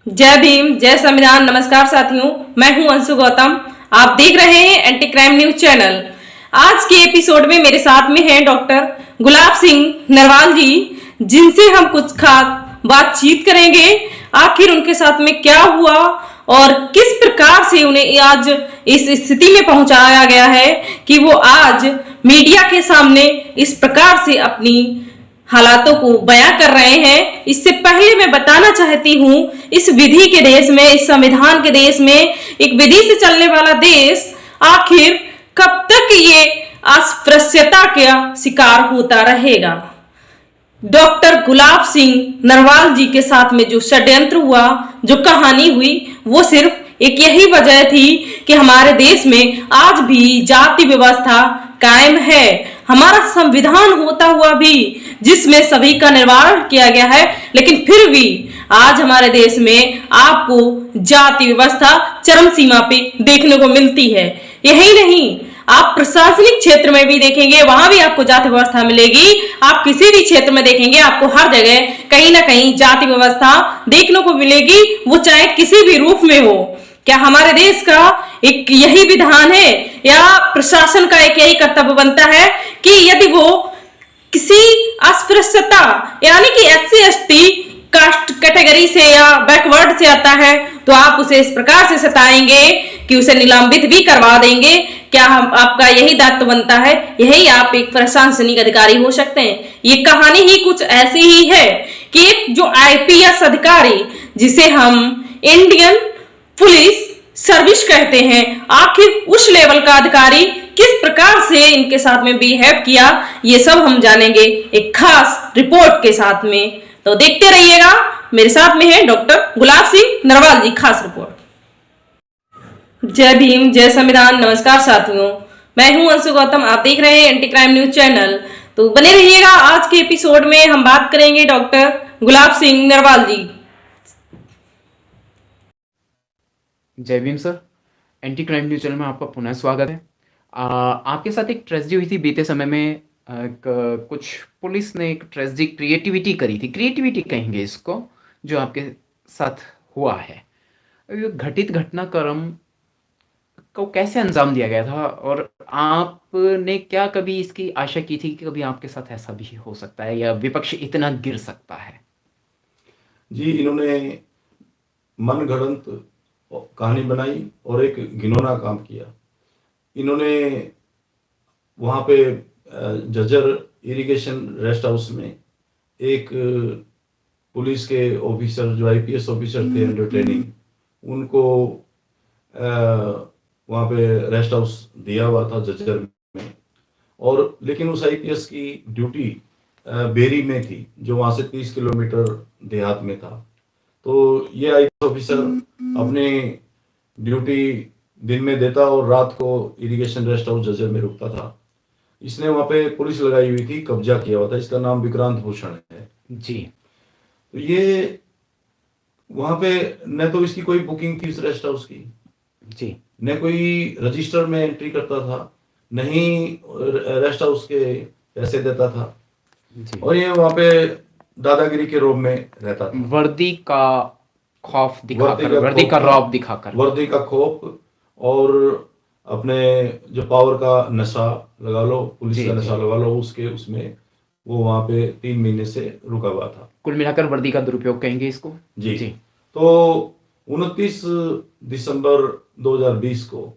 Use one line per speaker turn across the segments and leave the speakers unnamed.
जय भीम, जय संविधान। नमस्कार साथियों, मैं हूं अंशु गौतम। आप देख रहे हैं एंटी क्राइम न्यूज चैनल। आज के एपिसोड में मेरे साथ में हैं डॉक्टर गुलाब सिंह नरवाल जी, जिनसे हम कुछ खास बातचीत करेंगे। आखिर उनके साथ में क्या हुआ और किस प्रकार से उन्हें आज इस स्थिति में पहुंचाया गया है कि वो आज मीडिया के सामने इस प्रकार से अपनी हालातों को बयां कर रहे हैं। इससे पहले मैं बताना चाहती हूं, इस विधि के देश में, इस संविधान के देश में, एक विधि से चलने वाला देश आखिर कब तक ये अस्पृश्यता का शिकार होता रहेगा। डॉक्टर गुलाब सिंह नरवाल जी के साथ में जो षड्यंत्र हुआ, जो कहानी हुई, वो सिर्फ एक यही वजह थी कि हमारे देश में आज भी जाति व्यवस्था कायम है। हमारा संविधान होता हुआ भी जिसमें सभी का निर्वाह किया गया है, लेकिन फिर भी आज हमारे देश में आपको जाति व्यवस्था चरम सीमा पे देखने को मिलती है। यही नहीं, आप प्रशासनिक क्षेत्र में भी देखेंगे, वहां भी आपको जाति व्यवस्था मिलेगी। आप किसी भी क्षेत्र में देखेंगे, आपको हर जगह कहीं ना कहीं जाति व्यवस्था देखने को मिलेगी, वो चाहे किसी भी रूप में हो। क्या हमारे देश का एक यही विधान है या प्रशासन का एक यही कर्तव्य बनता है कि यदि वो किसी अस्पृश्यता यानी कि SC ST कास्ट कैटेगरी से या बैकवर्ड से आता है तो आप उसे इस प्रकार से सताएंगे कि उसे निलंबित भी करवा देंगे? क्या हम आपका यही दायित्व बनता है? यही आप एक प्रशासनिक अधिकारी हो सकते हैं? ये कहानी ही कुछ ऐसी ही है कि एक जो IPS अधिकारी, जिसे हम इंडियन पुलिस सर्विस कहते हैं, आखिर उस लेवल का अधिकारी किस प्रकार से इनके साथ में बिहेव किया, ये सब हम जानेंगे एक खास रिपोर्ट के साथ में। तो देखते रहिएगा। मेरे साथ में है डॉक्टर गुलाब सिंह नरवाल जी। खास रिपोर्ट। जय भीम, जय संविधान। नमस्कार साथियों, मैं हूं अंशु गौतम। आप देख रहे हैं एंटी क्राइम न्यूज चैनल। तो बने रहिएगा। आज के एपिसोड में हम बात करेंगे डॉक्टर गुलाब सिंह नरवाल जी।
जय Bhim sir, anti crime news channel में आपका पुनः स्वागत है। आपके साथ एक ट्रेजेडी हुई थी बीते समय में। कुछ पुलिस ने एक ट्रेजेडी क्रिएटिविटी करी थी, क्रिएटिविटी कहेंगे इसको, जो आपके साथ हुआ है। घटित घटनाक्रम को कैसे अंजाम दिया गया था और आपने क्या कभी इसकी आशा की थी कि कभी आपके साथ ऐसा भी हो सकता है या विपक्ष इतना गिर सकता है?
जी, इन्होंने मनगढ़ंत कहानी बनाई और एक घिनौना काम किया। इन्होंने वहाँ पे जजर इरिगेशन रेस्ट हाउस में एक पुलिस के ऑफिसर, जो IPS ऑफिसर थे अंडर ट्रेनिंग, उनको वहाँ पे रेस्ट हाउस दिया हुआ था जजर में। और लेकिन उस IPS की ड्यूटी बेरी में थी, जो वहाँ से 30 किलोमीटर देहात में था। तो ये IPS ऑफिसर अपनी ड्यूटी दिन में देता और रात को इरिगेशन रेस्ट हाउस जजर में रुकता था। इसने वहाँ पे पुलिस लगाई हुई थी, कब्जा किया हुआ था। इसका नाम विक्रांत भूषण है
जी।
तो ये वहाँ पे न तो इसकी कोई बुकिंग थी इस रेस्ट हाउस की
जी,
न कोई रजिस्टर में एंट्री करता था, नहीं रेस्ट हाउस के पैसे देता था
जी।
और ये वहाँ पे दादागिरी के रूप में रहता था।
वर्दी का खौफ दिखाकर, वर्दी का रौब दिखाकर,
वर्दी का खौफ और अपने जो पावर का नशा लगा लो, पुलिस का नशा लगा लो, उसके उसमें वो वहाँ पे 3 महीने से रुका हुआ था।
कुल मिलाकर वर्दी का दुरुपयोग कहेंगे इसको।
जी। तो 29 दिसंबर 2020 को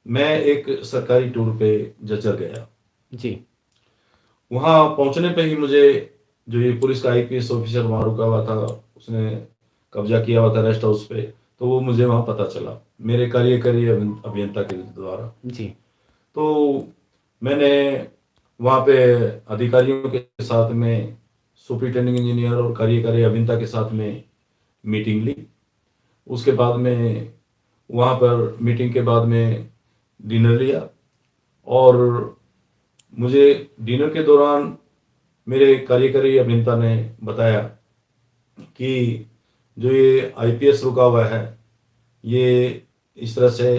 मैं एक सरकारी टूर पे जचर गया
जी।
वहाँ पहुंचने पे ही मुझे जो ये पुलिस का IPS ऑफिसर वहाँ रुका हुआ था, उसने कब्जा किया हुआ था रेस्ट हाउस पे, तो वो मुझे वहाँ पता चला मेरे कार्यकारी अभियंता के द्वारा
जी।
तो मैंने वहाँ पे अधिकारियों के साथ में, सुपरिटेंडिंग इंजीनियर और कार्यकारी अभियंता के साथ में मीटिंग ली। उसके बाद में वहाँ पर मीटिंग के बाद में डिनर लिया और मुझे डिनर के दौरान मेरे कार्यकारी अभियंता ने बताया कि जो ये IPS रुका हुआ है ये इस तरह से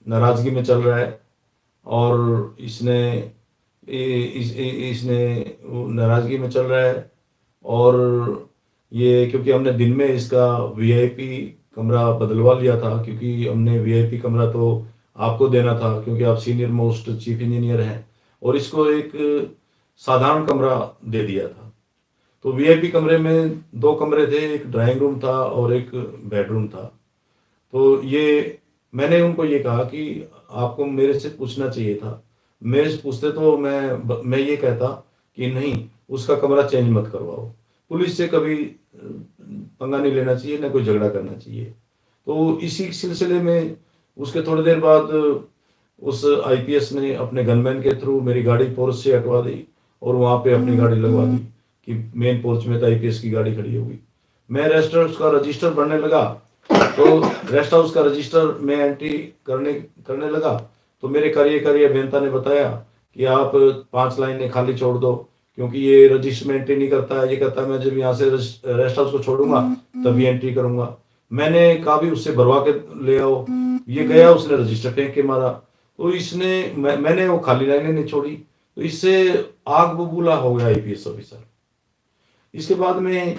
नाराजगी में चल रहा है और इसने नाराजगी में चल रहा है और ये क्योंकि हमने दिन में इसका VIP कमरा बदलवा लिया था, क्योंकि हमने वीआईपी कमरा तो आपको देना था क्योंकि आप सीनियर मोस्ट चीफ इंजीनियर हैं, और इसको एक साधारण कमरा दे दिया था। तो वीआईपी कमरे में 2 कमरे थे, एक ड्राइंग रूम था और एक बेडरूम था। तो ये मैंने उनको ये कहा कि आपको मेरे से पूछना चाहिए था, मेरे से पूछते तो मैं ये कहता कि नहीं, उसका कमरा चेंज मत करवाओ। पुलिस से कभी पंगा नहीं लेना चाहिए, ना कोई झगड़ा करना चाहिए। तो इसी सिलसिले में उसके थोड़ी देर बाद उस आईपीएस ने अपने गनमैन के थ्रू मेरी गाड़ी पोर्च से हटवा दी और वहां पे अपनी गाड़ी लगवा दी कि मेन पोर्च में तो आईपीएस की गाड़ी खड़ी होगी। मैं रेस्ट हाउस का रजिस्टर भरने लगा, तो रेस्ट हाउस का रजिस्टर में एंट्री करने लगा, तो मेरे कार्यकारी अभियंता ने बताया कि आप 5 लाइनें खाली छोड़ दो, क्योंकि ये रजिस्टर में एंट्री नहीं करता है। ये कहता है मैं जब यहाँ से रेस्ट हाउस को छोड़ूंगा तभी एंट्री करूंगा। मैंने कहा भी उससे भरवा के ले आओ। ये गया, उसने रजिस्टर फेंक के मारा, तो इसने मैंने वो खाली लाइनें नहीं छोड़ी, तो इससे आग बबूला हो गया आईपीएस ऑफिसर। इसके बाद में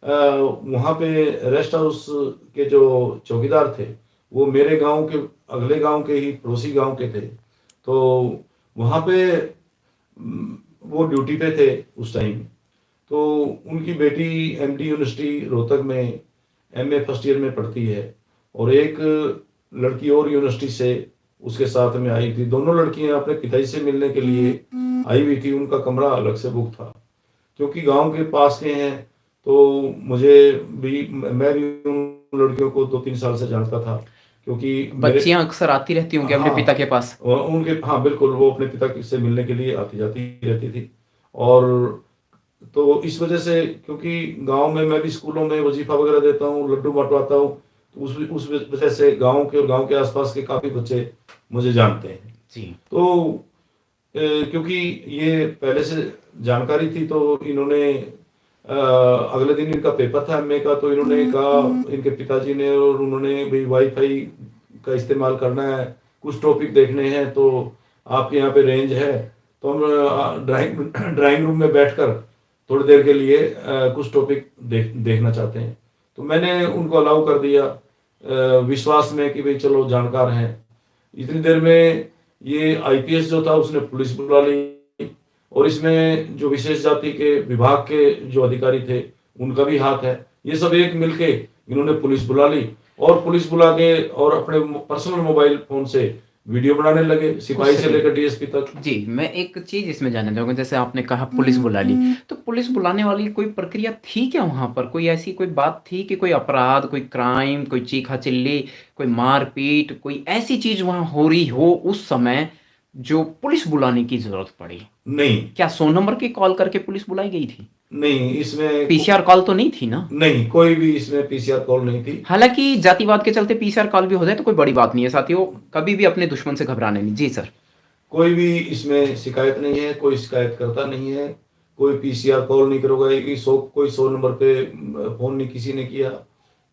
वहां पे रेस्ट हाउस के जो चौकीदार थे वो मेरे गांव के, अगले गांव के ही पड़ोसी गांव के थे। तो वहां पे वो ड्यूटी पे थे उस टाइम। तो उनकी बेटी एमडी यूनिवर्सिटी रोहतक में एमए फर्स्ट ईयर में पढ़ती है, और एक लड़की और यूनिवर्सिटी से उसके साथ में आई थी। दोनों लड़कियां अपने पिताजी से मिलने के लिए आई हुई थी। उनका कमरा अलग से बुक था, क्योंकि गांव के पास के हैं, तो मैं भी उन लड़कियों को 2-3 साल से जानता था, क्योंकि
बच्चियां अक्सर आती रहती होंगी अपने पिता के पास।
और उनके, हाँ बिल्कुल, वो अपने पिता से मिलने के लिए आती जाती रहती थी। और तो इस वजह से, क्योंकि गांव में मैं भी स्कूलों में वजीफा वगैरह देता हूँ, लड्डू बांटवाता हूँ, तो उस वजह से गांव के आसपास के काफी बच्चे मुझे जानते हैं
जी।
तो क्योंकि ये पहले से जानकारी थी, तो इन्होंने अगले दिन इनका पेपर था एमए का, तो इन्होंने कहा, इनके पिताजी ने, और उन्होंने भाई वाईफाई का इस्तेमाल करना है, कुछ टॉपिक देखने हैं, तो आपके यहाँ पे रेंज है, तो हम ड्राइंग रूम में बैठकर थोड़ी देर के लिए कुछ टॉपिक देखना चाहते हैं। तो मैंने उनको अलाउ कर दिया विश्वास में कि भाई चलो जानकार हैं। इतनी देर में ये आईपीएस जो था उसने पुलिस बुला ली, और इसमें जो विशेष जाति के विभाग के जो अधिकारी थे उनका भी हाथ है। ये सब एक मिलके इन्होंने पुलिस बुला ली, और पुलिस बुला के और अपने पर्सनल मोबाइल फोन से वीडियो बनाने लगे, सिपाही से लेकर डीएसपी तक।
जी, मैं एक चीज इसमें जानना चाहूंगा, जैसे आपने कहा पुलिस बुला ली, तो पुलिस बुलाने वाली कोई प्रक्रिया थी क्या वहां पर? कोई ऐसी कोई बात थी कि कोई अपराध, कोई क्राइम, कोई चीखा चिल्ली, कोई मारपीट, कोई ऐसी चीज वहां हो रही हो उस समय जो पुलिस बुलाने की जरूरत पड़ी?
नहीं।
क्या 100 नंबर की कॉल करके पुलिस बुलाई गई थी?
नहीं, इसमें
पीसीआर कॉल तो नहीं थी ना?
नहीं, कोई भी इसमें पीसीआर कॉल नहीं थी।
हालांकि जातिवाद के चलते पीसीआर कॉल भी हो जाए तो कोई बड़ी बात नहीं है साथियों, कभी भी अपने दुश्मन से घबराने नहीं। जी सर।
कोई भी इसमें शिकायत नहीं है, कोई शिकायत करता नहीं है, कोई पीसीआर कॉल नहीं करोगा, कोई 100 नंबर पे फोन नहीं किसी ने किया।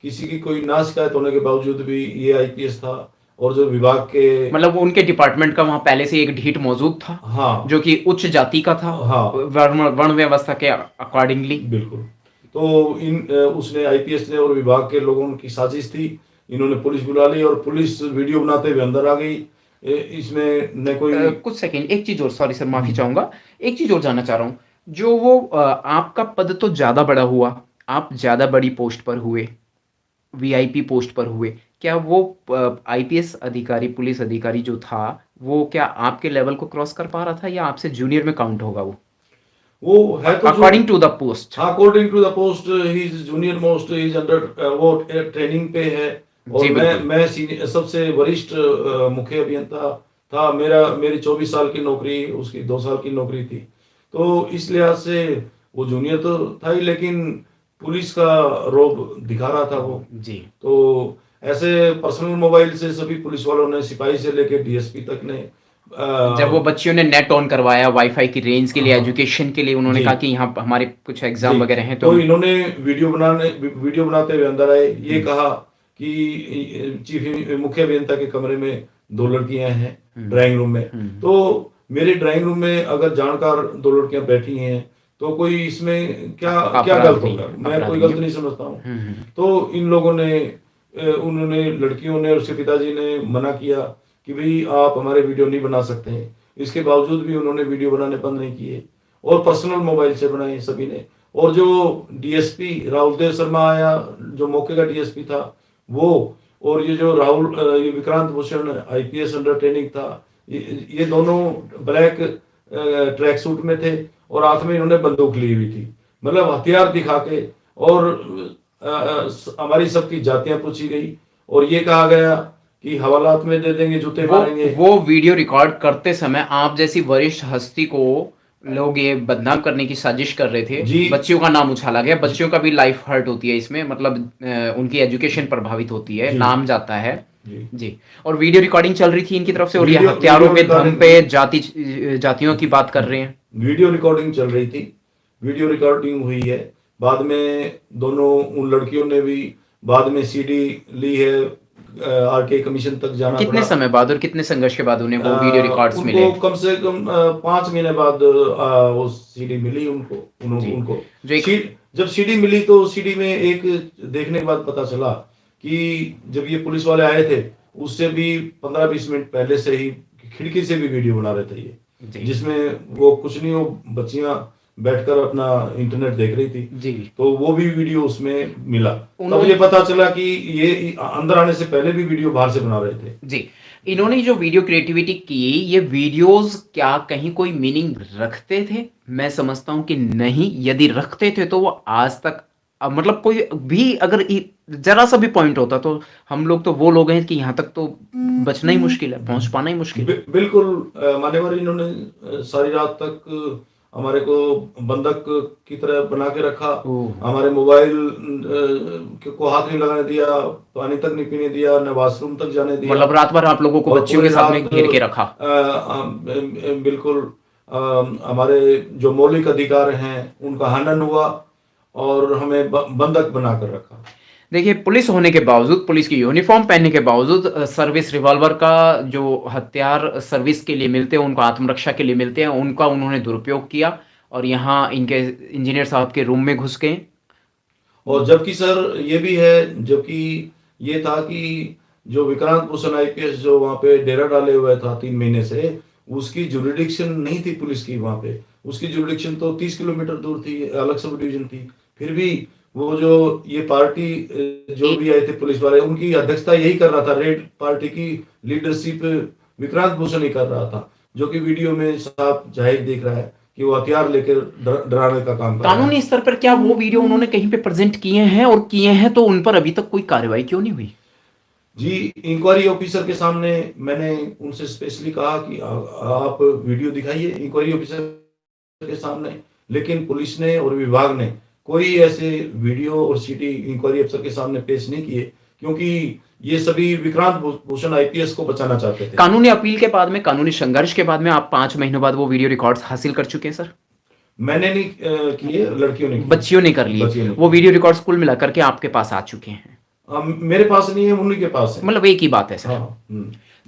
किसी की कोई ना शिकायत होने के बावजूद भी ये आईपीएस था, और जो विभाग के,
मतलब उनके डिपार्टमेंट का वहां पहले से एक ढीठ मौजूद था,
हाँ,
जो कि उच्च जाति का था,
हाँ,
वर्ण व्यवस्था के अकॉर्डिंगली।
बिल्कुल। तो उसने आईपीएस ने और विभाग के लोगों की साजिश थी, इन्होंने पुलिस बुला ली, और पुलिस वीडियो बनाते हुए अंदर आ गई। इसमें न कोई
कुछ सेकंड, एक चीज और, सॉरी सर माफी चाहूंगा, एक चीज और जानना चाह रहा हूँ। जो वो आपका पद तो ज्यादा बड़ा हुआ, आप ज्यादा बड़ी पोस्ट पर हुए, वीआईपी पोस्ट पर हुए, क्या वो आईपीएस अधिकारी, पुलिस अधिकारी जो था, वो क्या आपके लेवल को क्रॉस कर पा रहा था, या आपसे जूनियर में काउंट होगा
वो है तो
according to the post?
According to the post he is junior most, he is under, वो ट्रेनिंग पे है। और मैं सबसे वरिष्ठ मुख्य अभियंता था। मेरी 24 साल की नौकरी, उसकी 2 साल की नौकरी थी। तो इस लिहाज से वो जूनियर तो था ही, लेकिन पुलिस का रोब दिखा रहा था वो।
जी।
तो ऐसे पर्सनल मोबाइल से सभी पुलिस वालों ने, सिपाही से लेकर डीएसपी तक ने,
जब वो बच्चियों ने नेट ऑन करवाया वाईफाई की रेंज के लिए, एजुकेशन के लिए, उन्होंने कहा कि यहाँ हमारे कुछ एग्जाम वगैरह हैं, तो
इन्होंने वीडियो बनाते हुए अंदर आए। ये कहा कि चीफ मुख्य अभियंता के कमरे में 2 लड़कियां हैं ड्राइंग रूम में। तो मेरे ड्राइंग रूम में अगर जानकार 2 लड़कियां बैठी हैं, तो कोई इसमें क्या गलत होगा? मैं कोई गलत नहीं समझता हूँ। तो इन लोगों ने उन्होंने, लड़कियों ने और उसके पिताजी ने मना किया कि भाई आप हमारे वीडियो नहीं बना सकते हैं। इसके बावजूद भी उन्होंने वीडियो बनाने बंद नहीं किए और पर्सनल मोबाइल से बनाए सभी ने। और जो डीएसपी राहुल देव शर्मा आया, जो मौके का डीएसपी था वो, और ये जो ये Vikrant Bhushan IPS under training था, ये दोनों ब्लैक ट्रैक सूट में थे और हाथ में इन्होंने बंदूक ली हुई थी, मतलब हथियार दिखा के। और हमारी सबकी जातियां पूछी गई और ये कहा गया कि हवालात में दे देंगे, जूते मारेंगे।
वो वीडियो रिकॉर्ड करते समय आप जैसी वरिष्ठ हस्ती को लोग ये बदनाम करने की साजिश कर रहे थे
जी।
बच्चियों का नाम उछाला गया, बच्चियों का भी लाइफ हर्ट होती है इसमें, मतलब उनकी एजुकेशन प्रभावित होती है,
जी।
नाम जाता है
जी।
जी। और वीडियो रिकॉर्डिंग चल रही थी इनकी तरफ से और ये
वीडियो-
हथियारों
वीडियो
पे दम
रिकॉर्डिंग-
पे जातियों की बात कर रहे हैं।
वीडियो रिकॉर्डिंग चल रही थी, वीडियो रिकॉर्डिंग हुई है। बाद में दोनों उन लड़कियों ने भी बाद में सीडी ली है, आरटीआई कमीशन तक जाना
कितने
पड़ा।
समय बाद और कितने संघर्ष के बाद उन्हें वो वीडियो रिकॉर्ड्स मिले?
उनको कम से कम 5 महीने बाद वो सीडी मिली उनको।
जी।
उनको
जो एक-
जब सीडी मिली तो सीडी में एक देखने के बाद पता चला कि जब ये पुलिस वाले आए थे उससे भी 15-20 मिनट पहले से ही खिड़की से भी वीडियो बना रहे थे ये,
जी।
जिसमें वो कुछ नहीं, वो बच्चियां बैठकर अपना इंटरनेट देख रही थी।
जी।
तो वो भी वीडियो उसमें मिला। तब
उन्होंने-
ये पता चला कि ये अंदर आने से पहले भी वीडियो बाहर से बना रहे थे।
जी। इन्होंने जो वीडियो क्रिएटिविटी की, ये वीडियोस क्या कहीं कोई मीनिंग रखते थे? मैं समझता हूं कि नहीं। यदि रखते थे तो वो आज तक मतलब कोई भी अगर जरा सा भी पॉइंट होता तो हम लोग तो वो लोग हैं कि यहाँ तक तो बचना ही मुश्किल है, पहुंच पाना ही मुश्किल है।
बिल्कुल मान्यवर, इन्होंने सारी रात तक हमारे को बंधक की तरह बना के रखा। हमारे मोबाइल को हाथ नहीं लगाने दिया, पानी तक नहीं पीने दिया, न वॉशरूम तक जाने दिया।
मतलब रात भर आप लोगों को
और
बच्चियों के
पूरी
साथ में
रात,
घेर के रखा।
बिल्कुल हमारे जो मौलिक अधिकार हैं उनका हनन हुआ और हमें बंधक बनाकर रखा।
देखिए, पुलिस होने के बावजूद, पुलिस की यूनिफॉर्म पहनने के बावजूद, सर्विस रिवॉल्वर का जो हथियार सर्विस के लिए मिलते हैं, उनको आत्मरक्षा के लिए मिलते हैं, उनका उन्होंने दुरुपयोग किया और यहाँ इनके इंजीनियर साहब के रूम में घुस गए।
और जबकि सर ये भी है, जबकि ये था कि जो विक्रांत भूषण आईपीएस जो वहाँ पे डेरा डाले हुए था 3 महीने से, उसकी जुरिडिक्शन नहीं थी पुलिस की वहाँ पे। उसकी जुरिडिक्शन तो 30 किलोमीटर दूर थी, अलग सब डिवीजन थी। फिर भी वो जो ये पार्टी जो भी आए थे पुलिस वाले, उनकी अध्यक्षता यही कर रहा था, रेड पार्टी की लीडरशिप विक्रांत भूषण ही कर रहा था, जो कि वीडियो में साफ जाहिर दिख रहा है कि वो हथियार लेकर डराने का काम कर रहा है।
कानूनी स्तर पर क्या वो वीडियो उन्होंने कहीं पे प्रेजेंट किए हैं, और किए हैं तो उन पर अभी तक कोई कार्रवाई क्यों नहीं हुई?
जी, इंक्वायरी ऑफिसर के सामने मैंने उनसे स्पेशली कहा कि आप वीडियो दिखाइए इंक्वायरी ऑफिसर के सामने, लेकिन पुलिस ने और विभाग ने कोई ऐसे वीडियो और सीडी इंक्वायरी अफसर के सामने पेश नहीं किए, क्योंकि ये सभी विक्रांत भूषण आईपीएस को बचाना चाहते थे।
कानूनी अपील के बाद में, कानूनी संघर्ष के बाद में आप 5 महीनों बाद वो वीडियो रिकॉर्ड्स हासिल कर चुके हैं सर?
मैंने नहीं किए, लड़कियों ने किए।
बच्चियों ने कर लिए। वो वीडियो रिकॉर्ड्स कुल मिलाकर के आपके पास आ चुके हैं?
मेरे पास नहीं है, उन्हीं के पास है।
मतलब एक ही बात है सर।
हाँ।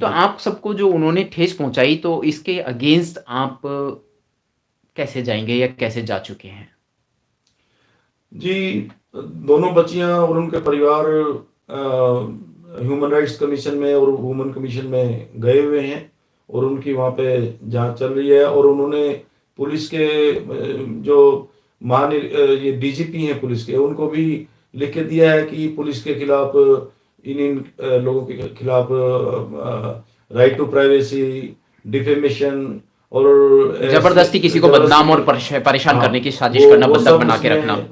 तो आप सबको जो उन्होंने ठेस पहुंचाई, तो इसके अगेंस्ट आप कैसे जाएंगे या कैसे जा चुके हैं?
जी, दोनों बच्चियां और उनके परिवार ह्यूमन राइट्स कमीशन में और वुमेन कमीशन में गए हुए हैं और उनकी वहाँ पे जांच चल रही है। और उन्होंने पुलिस के जो ये डीजीपी हैं पुलिस के, उनको भी लिख के दिया है कि पुलिस के खिलाफ, इन लोगों के खिलाफ राइट टू प्राइवेसी, डिफेमेशन और
जबरदस्ती किसी को बदनाम और परेशान करने की साजिश करना, बंधक बना के रखना।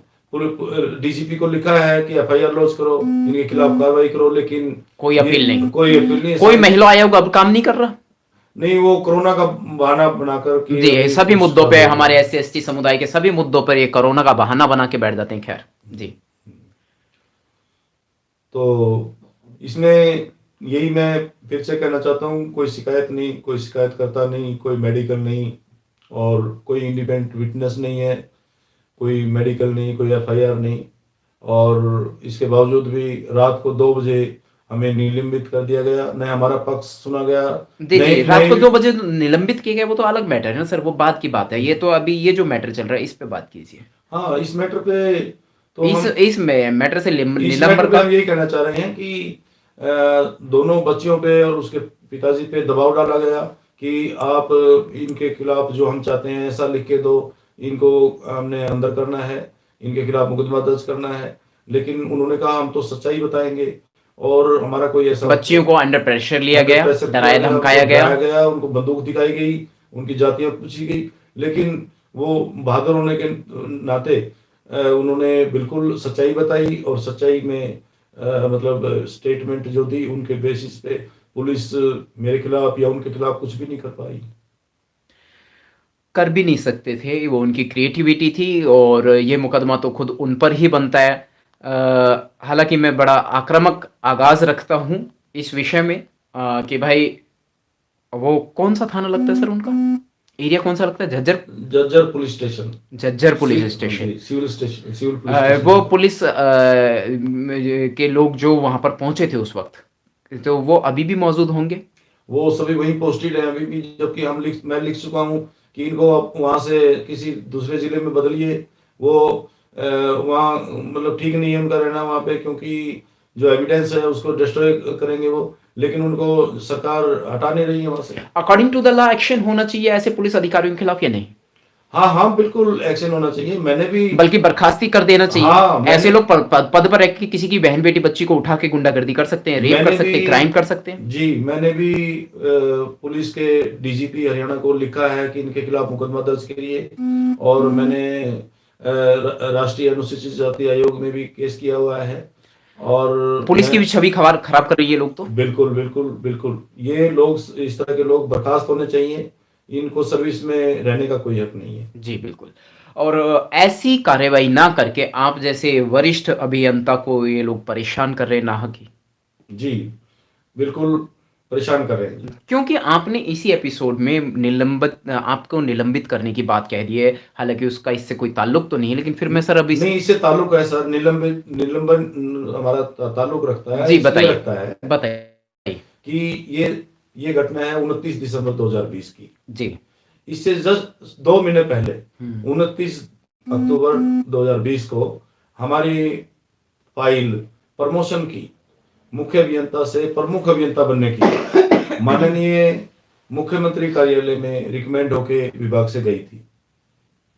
डीजीपी को लिखा है कि एफआईआर लॉन्च करो, इनके खिलाफ कार्रवाई करो, लेकिन
कोई अपील नहीं।
कोई
महिला आयोग अब काम नहीं कर रहा?
नहीं, वो कोरोना का बहाना बनाकर
जी, सभी मुद्दों पे, हमारे SC/ST समुदाय के सभी मुद्दों पर ये कोरोना का बहाना बना के बैठ जाते हैं। खैर जी,
तो इसमें यही मैं फिर से कहना चाहता हूँ, कोई शिकायत नहीं, कोई शिकायत करता नहीं, कोई मेडिकल नहीं और कोई इंडिपेंडेंट विटनेस नहीं है, कोई मेडिकल नहीं, कोई एफआईआर नहीं। और इसके बावजूद भी रात को 2 बजे हमें निलंबित कर दिया गया, न हमारा पक्ष सुना गया।
देखिए, रात को 2 बजे निलंबित किए गए, वो तो अलग मैटर है ना सर, वो बात की बात है। ये तो अभी ये जो मैटर चल रहा है, इस पे बात कीजिए।
हाँ, इस मैटर पे तो
इस मैटर से
इस
निलंबन
मैटर पे
का
हम यही कहना चाह रहे हैं कि दोनों बच्चियों पे और उसके पिताजी पे दबाव डाला गया कि आप इनके खिलाफ जो हम चाहते हैं ऐसा लिख के दो, इनको हमने अंदर करना है, इनके खिलाफ मुकदमा दर्ज करना है। लेकिन उन्होंने कहा हम तो सच्चाई बताएंगे और हमारा कोई ऐसा
बच्चियों को अंडर प्रेशर लिया
अंडर
गया,
प्रेशर किया
डराया
गया,
धमकाया
उनको
गया।
डराया गया, उनको बंदूक दिखाई गई, उनकी जातियां पूछी गई। लेकिन वो बहादुर होने के नाते उन्होंने बिल्कुल सच्चाई बताई और सच्चाई में मतलब स्टेटमेंट जो दी उनके बेसिस पे पुलिस मेरे खिलाफ या उनके खिलाफ कुछ भी नहीं कर पाई।
कर भी नहीं सकते थे, वो उनकी क्रिएटिविटी थी और ये मुकदमा तो खुद उन पर ही बनता है। हालांकि मैं बड़ा आक्रामक आगाज रखता हूँ इस विषय में कि भाई वो कौन सा थाना लगता है सर उनका, एरिया कौन सा लगता है?
Jhajjar police station,
Jhajjar police station.
Civil station, civil police station.
वो पुलिस के लोग जो वहां पर पहुंचे थे उस वक्त, तो वो अभी भी मौजूद होंगे?
वो सभी वहीं पोस्टेड हैं अभी भी, जबकि मैं लिख चुका हूँ कि इनको आप वहां से किसी दूसरे जिले में बदलिए। वो वहाँ मतलब ठीक नहीं है उनका रहना वहां पे, क्योंकि जो एविडेंस है उसको डिस्ट्रॉय करेंगे वो। लेकिन उनको सरकार हटा नहीं रही है वहां से।
According to the law action होना चाहिए ऐसे पुलिस अधिकारियों के खिलाफ या नहीं?
हाँ हाँ, बिल्कुल एक्शन होना चाहिए। मैंने भी
बल्कि बर्खास्ती कर देना चाहिए।
हाँ,
ऐसे लोग पद पर रह के किसी की बहन बेटी बच्ची को उठा के गुंडागर्दी कर सकते हैं, रेप कर सकते हैं, क्राइम कर सकते हैं।
जी, मैंने भी पुलिस के डीजीपी हरियाणा को लिखा है कि इनके खिलाफ मुकदमा दर्ज करिए। और मैंने राष्ट्रीय अनुसूचित जाति आयोग में भी केस किया हुआ है। और
पुलिस की भी छवि खराब कर रही है लोग तो।
बिल्कुल बिल्कुल बिल्कुल, ये लोग, इस तरह के लोग बर्खास्त होने चाहिए। इनको सर्विस में रहने का कोई हक नहीं है।
जी बिल्कुल। और ऐसी कार्रवाई ना करके आप जैसे वरिष्ठ अभियंता को ये लोग परेशान कर रहे हैं नाहक ही।
जी बिल्कुल परेशान कर रहे हैं।
क्योंकि आपने इसी एपिसोड में आपको निलंबित करने की बात कह दी है, हालांकि उसका इससे कोई ताल्लुक तो नहीं है, लेकिन फिर मैं सर अभी
नहीं, इससे ताल्लुक है सर। निलंबन हमारा ताल्लुक रखता है।
जी बताइए,
रखता है
बताइए
कि ये घटना है 29 दिसंबर 2020 की।
जी।
इससे जस्ट 2 महीने पहले 29 अक्टूबर 2020 को हमारी फाइल प्रमोशन की मुख्य अभियंता से प्रमुख अभियंता बनने की माननीय मुख्यमंत्री कार्यालय में रिकमेंड होके विभाग से गई थी।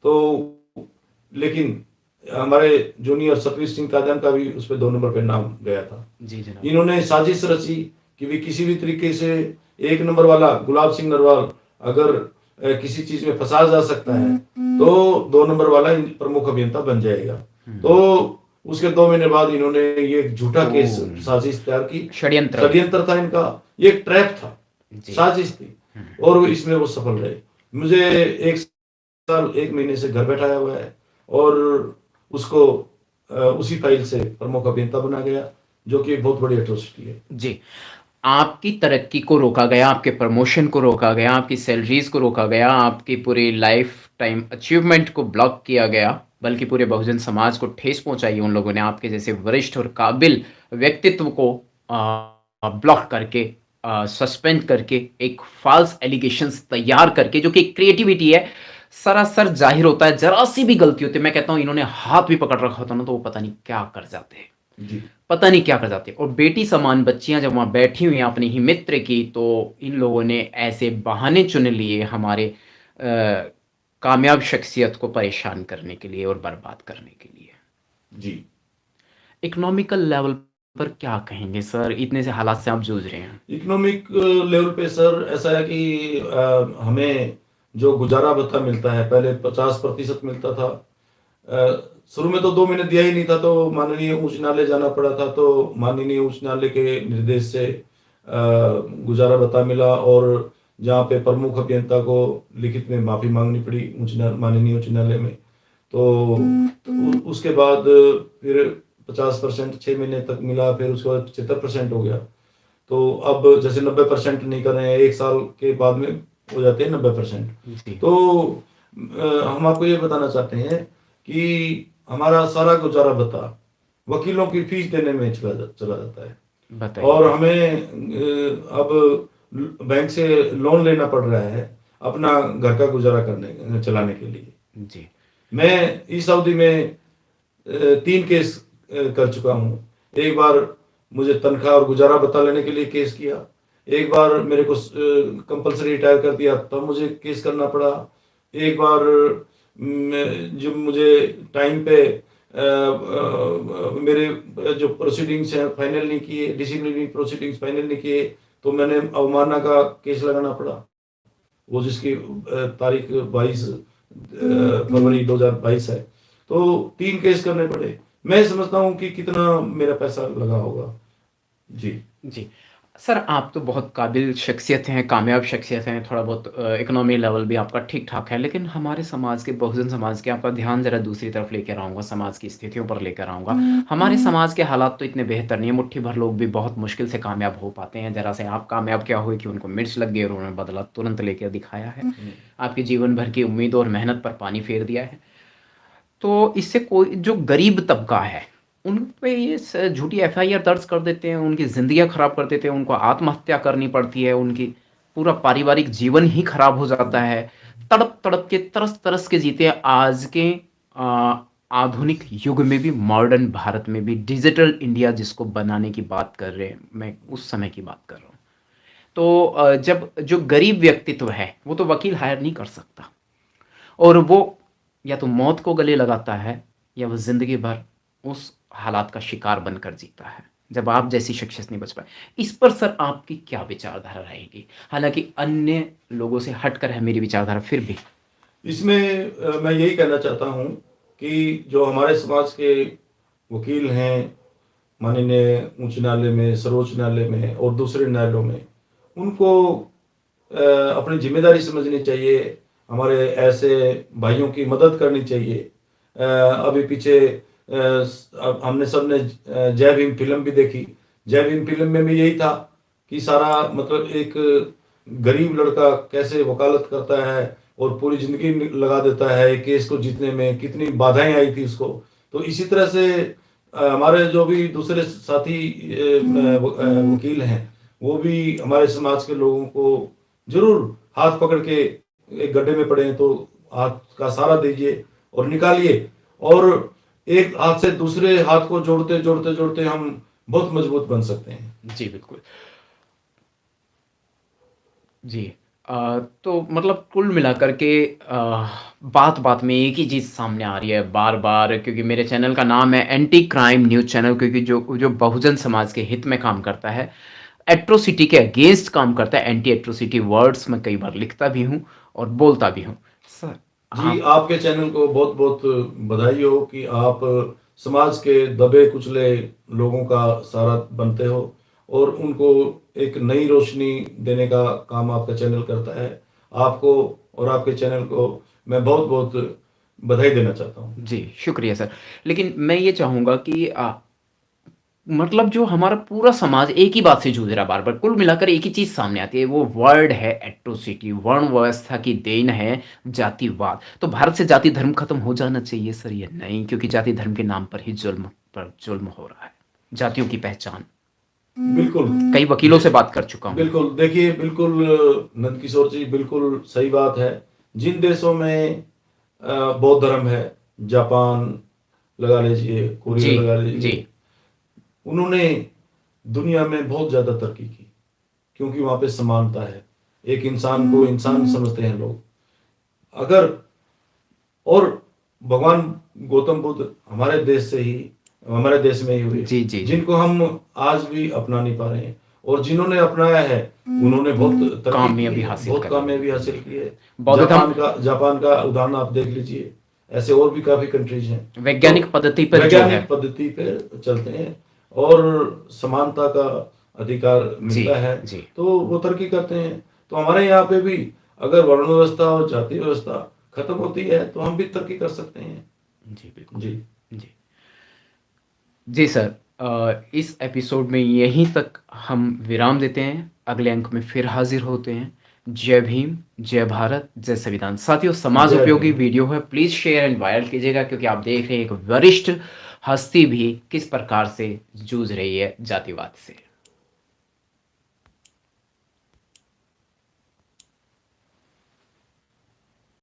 तो लेकिन हमारे जूनियर सतवीर सिंह कादयान का भी उस पर 2 नंबर पे नाम गया था।
जी जनाब।
इन्होंने साजिश रची कि भी किसी भी तरीके से 1 नंबर वाला गुलाब सिंह नरवाल अगर किसी चीज में फंसा जा सकता है तो 2 नंबर वाला प्रमुख अभियंता बन जाएगा। तो उसके 2 महीने बाद इन्होंने ये झूठा केस साजिश तैयार की। षड्यंत्र था इनका, ये एक ट्रैप था, साजिश थी, और इसमें वो सफल रहे। मुझे 1 साल 1 महीने से घर बैठाया हुआ है और उसको उसी फाइल से प्रमुख अभियंता बना गया, जो कि बहुत बड़ी एट्रोसिटी है।
जी, आपकी तरक्की को रोका गया, आपके प्रमोशन को रोका गया, आपकी सैलरीज को रोका गया, आपकी पूरी लाइफ टाइम अचीवमेंट को ब्लॉक किया गया, बल्कि पूरे बहुजन समाज को ठेस पहुंचाई उन लोगों ने आपके जैसे वरिष्ठ और काबिल व्यक्तित्व को ब्लॉक करके, सस्पेंड करके, एक फॉल्स एलिगेशंस तैयार करके, जो कि क्रिएटिविटी है, सरासर जाहिर होता है। जरा सी भी गलती होती है, मैं कहता हूं इन्होंने हाथ भी पकड़ रखा होता ना तो वो पता नहीं क्या कर जाते हैं
जी,
पता नहीं क्या कर जाते। और बेटी समान बच्चियां जब वहां बैठी हुई हैं अपने ही मित्र की, तो इन लोगों ने ऐसे बहाने चुन लिए हमारे कामयाब शख्सियत को परेशान करने के लिए और बर्बाद करने के लिए।
जी,
इकोनॉमिकल लेवल पर क्या कहेंगे सर, इतने से हालात से आप जूझ रहे हैं?
इकोनॉमिक लेवल पे सर ऐसा है कि हमें जो गुजारा भत्ता मिलता है, पहले 50% मिलता था। शुरू में तो 2 महीने दिया ही नहीं था, तो माननीय उच्च न्यायालय जाना पड़ा था। तो माननीय उच्च न्यायालय के निर्देश से गुजारा भत्ता मिला, और जहाँ पे प्रमुख अभियंता को लिखित में माफी मांगनी पड़ी माननीय उच्च न्यायालय में। तो उसके बाद फिर 50% 6 महीने तक मिला, फिर उसके बाद 75% हो गया। तो अब जैसे 90% नहीं कर रहे हैं, 1 साल के बाद में हो जाते हैं 90%। तो हम आपको ये बताना चाहते हैं कि हमारा सारा गुजारा भत्ता वकीलों की फीस देने में चला जाता है। और हमें अब बैंक से लोन लेना पड़ रहा है अपना घर का गुजारा चलाने के लिए।
जी,
मैं इस अवधि में 3 केस कर चुका हूँ। एक बार मुझे तनख्वाह और गुजारा भत्ता लेने के लिए केस किया, एक बार मेरे को कंपल्सरी रिटायर कर दिया तब मुझे केस करना पड़ा, एक बार जो मुझे टाइम पे मेरे जो प्रोसीडिंग्स हैं फाइनल नहीं किए, डिसिप्लिनरी प्रोसीडिंग्स फाइनल नहीं किए, तो मैंने अवमानना का केस लगाना पड़ा, वो जिसकी तारीख 22 फरवरी 2022 है। तो 3 केस करने पड़े। मैं समझता हूँ कि कितना मेरा पैसा लगा होगा। जी
जी सर, आप तो बहुत काबिल शख्सियत हैं, कामयाब शख्सियत हैं, थोड़ा बहुत इकोनॉमी लेवल भी आपका ठीक ठाक है, लेकिन हमारे समाज के, बहुजन समाज के, आपका ध्यान ज़रा दूसरी तरफ लेकर आऊँगा, समाज की स्थितियों पर लेकर आऊँगा। हमारे समाज के हालात तो इतने बेहतर नहीं है, मुट्ठी भर लोग भी बहुत मुश्किल से कामयाब हो पाते हैं। ज़रा से आप कामयाब क्या हुए कि उनको मिर्च लग गई और उन्होंने बदला तुरंत लेकर दिखाया है, आपके जीवन भर की उम्मीद और मेहनत पर पानी फेर दिया है। तो इससे कोई जो गरीब तबका है उन पे ये झूठी एफआईआर दर्ज कर देते हैं, उनकी ज़िंदगियां खराब कर देते हैं, उनको आत्महत्या करनी पड़ती है, उनकी पूरा पारिवारिक जीवन ही खराब हो जाता है, तड़प तड़प के तरस तरस के जीते हैं। आज के आधुनिक युग में भी, मॉडर्न भारत में भी, डिजिटल इंडिया जिसको बनाने की बात कर रहे हैं, मैं उस समय की बात कर रहा हूँ। तो जब जो गरीब व्यक्तित्व है वो तो वकील हायर नहीं कर सकता, और वो या तो मौत को गले लगाता है या वो जिंदगी भर उस हालात का शिकार बनकर जीता है, जब आप जैसी शख्सियत नहीं बच पाए। इस पर सर आपकी क्या विचारधारा रहेगी? हालांकि अन्य लोगों से हटकर है मेरी विचारधारा, फिर भी
इसमें मैं यही कहना चाहता हूँ कि जो हमारे समाज के वकील हैं, माननीय उच्च न्यायालय में, सर्वोच्च न्यायालय में और दूसरे न्यायालयों में, उनको अपनी जिम्मेदारी समझनी चाहिए, हमारे ऐसे भाइयों की मदद करनी चाहिए। अभी पीछे हमने सबने जय भीम फिल्म भी देखी। जय भीम फिल्म में भी यही था कि सारा मतलब एक गरीब लड़का कैसे वकालत करता है और पूरी जिंदगी लगा देता है केस को जीतने में, कितनी बाधाएं आई थी उसको। तो इसी तरह से हमारे जो भी दूसरे साथी वकील हैं, वो भी हमारे समाज के लोगों को जरूर हाथ पकड़ के, एक गड्ढे में पड़े हैं तो हाथ का सहारा दीजिए और निकालिए, और एक हाथ से दूसरे हाथ को जोड़ते जोड़ते जोड़ते हम बहुत मजबूत बन सकते हैं।
जी बिल्कुल जी। तो मतलब कुल मिलाकर के बात बात में एक ही चीज़ सामने आ रही है बार बार, क्योंकि मेरे चैनल का नाम है एंटी क्राइम न्यूज़ चैनल, क्योंकि जो जो बहुजन समाज के हित में काम करता है, एट्रोसिटी के अगेंस्ट काम करता है, एंटी एट्रोसिटी वर्ड्स मैं कई बार लिखता भी हूँ और बोलता भी हूँ। सर
जी, आपके चैनल को बहुत बहुत बधाई हो कि आप समाज के दबे कुचले लोगों का सहारा बनते हो और उनको एक नई रोशनी देने का काम आपका चैनल करता है। आपको और आपके चैनल को मैं बहुत बहुत बधाई देना चाहता हूँ।
जी शुक्रिया सर। लेकिन मैं ये चाहूँगा कि मतलब जो हमारा पूरा समाज एक ही बात से जूझ रहा है बार बार, कुल मिलाकर एक ही चीज सामने आती है, वो वर्ड है एट्रोसिटी, वर्ण व्यवस्था की देन है जातिवाद। तो भारत से जाति धर्म खत्म हो जाना चाहिए सर? ये नहीं, क्योंकि जाति धर्म के नाम पर ही जुल्म पर जुल्म हो रहा है, जातियों की पहचान।
बिल्कुल,
कई वकीलों से बात कर चुका हूँ।
बिल्कुल देखिए, बिल्कुल नंदकिशोर जी, बिल्कुल सही बात है। जिन देशों में बौद्ध धर्म है, जापान लगा लीजिए, कोरिया लगा लीजिए,
जी
उन्होंने दुनिया में बहुत ज्यादा तरक्की की, क्योंकि वहां पे समानता है, एक इंसान को इंसान समझते हैं लोग। अगर और भगवान गौतम बुद्ध हमारे देश से ही, हमारे देश में ही हुए,
जी जी
जिनको हम आज भी अपना नहीं पा रहे हैं, और जिन्होंने अपनाया है उन्होंने बहुत
कामयाबी हासिल
बहुत
कर
कामयाबी हासिल की है।
बौद्ध धर्म
जापान का उदाहरण आप देख लीजिए, ऐसे और भी काफी कंट्रीज हैं
वैज्ञानिक
तो
पद्धति पर जो है,
वैज्ञानिक पद्धति पे चलते हैं और समानता का अधिकार मिलता है,
जी
तो वो तरक्की करते हैं। तो हमारे यहाँ पे भी अगर वर्ण व्यवस्था और जाति व्यवस्था खत्म होती है तो हम भी तरक्की कर सकते हैं।
जी बिल्कुल
जी
जी जी सर। इस एपिसोड में यहीं तक हम विराम देते हैं, अगले अंक में फिर हाजिर होते हैं। जय भीम, जय भारत, जय संविधान। साथियों, समाज
जय
उपयोगी
भीम।
वीडियो है, प्लीज शेयर एंड वायरल कीजिएगा, क्योंकि आप देख रहे हैं एक वरिष्ठ हस्ती भी किस प्रकार से जूझ रही है जातिवाद से।